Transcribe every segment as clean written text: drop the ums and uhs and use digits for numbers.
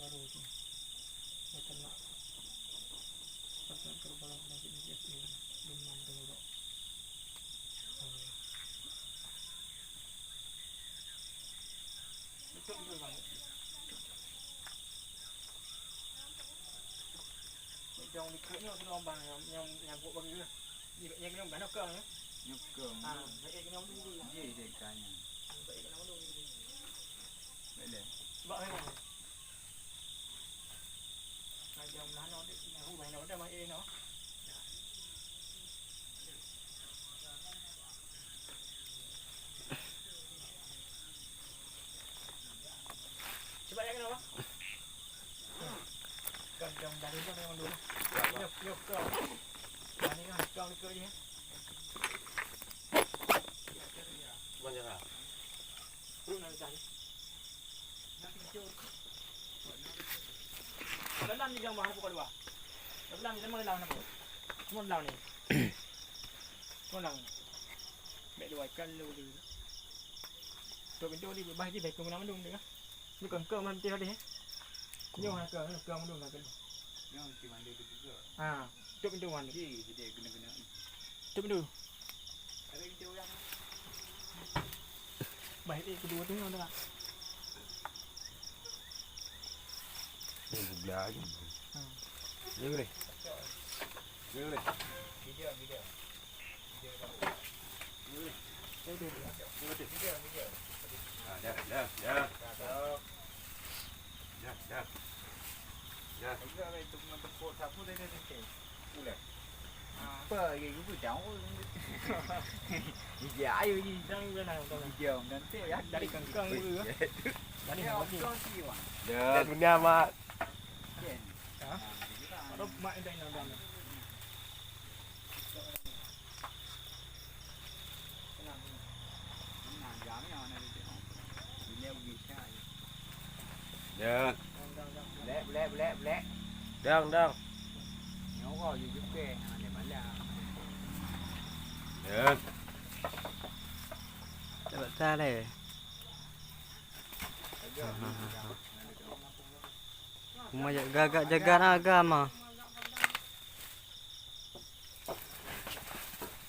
baru tu macam nak pasal kerja lagi ni dia demam tenggorok. Betul betul bang. Trong cái nó cái ông bằng nhà bộ bằng như như cái ông bán nó cơ nhá. Nhóc cường. À, vậy cái nhóm đi đi. Gì để cả nhà. Vậy cái nó đi đi. Vậy để. Vợ hay này. Này dòng lá nó đi, không phải nó cho mà ê nó. Coba yang kenapa? Dòng dari cho đây con đúng không? Nhục cơ. Đây này con đi cơ đi nhé. Mana lah? Lúc nào chạy? Nó làm gì đâu mà không có được à? Nó làm gì đâu mà làm nó không làm này. Không làm. Mẹ đuổi cân lưu đi. Tụi mình đi bay đi về cùng nó đúng nữa. Như còn cơm ăn tiêu đi hết. Nhiều hai cơm không đúng là cái. Yang si mandi tu juga. À, tụi mình đồ ăn. Ji dia kena. Tụi mình đồ. Ada kita orang. Bảy đi kedua tu mana tak? Belah je. Ni boleh. Ni boleh. Video. Đây đi. Video. Ah, dah. Dah. Juga itu mentepuk sapu dia ni. Boleh. Apa lagi aku jauh. Dạ yêu gì Đang bên này còn giờ nên thế á dari kangkang dulu. Dari Dia apa sih? orang sih wah. Dah punya mak. Hah? Ada mak yang dah dalam. Nah, jam yang mana dia. Dia bisa. Dah. Lẹ. Đang. Nhớ vào gì giúp kê để mà là Dah. Dapat tali. Cuma jaga naga mah.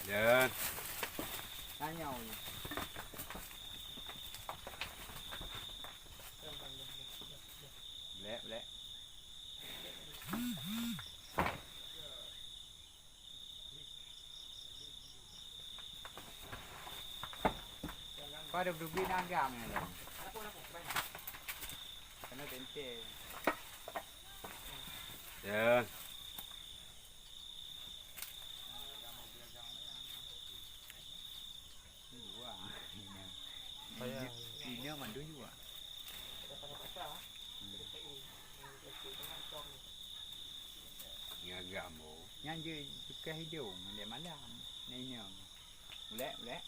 Dah. cá nhau gì. Lẹ. Có được pin ăn gạo này rồi. Cái nó đến tê. Dah. Ini yang mandu juga. Ngagam mo. Yang je suka hidung dia malam. Ni. Lẹ.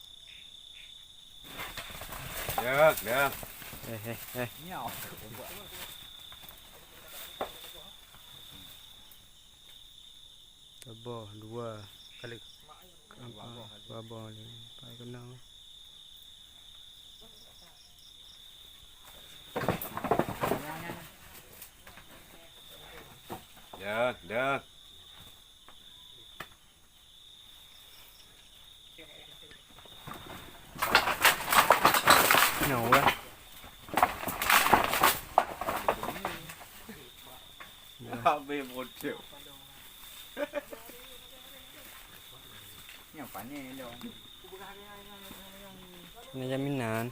Dah. Nhau. Tabah 2 kali. Babah ni. Pai kena. Dah. Nhậu đó. Habis 1 triệu. Nhau phải nè đâu. Ni jaminan.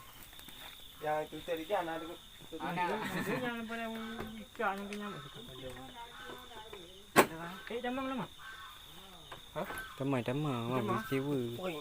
Yang tu tadi kan ada Maksudnya pada ikan yang kenyang. Damang lama. Tama mah bisi wư. Oi,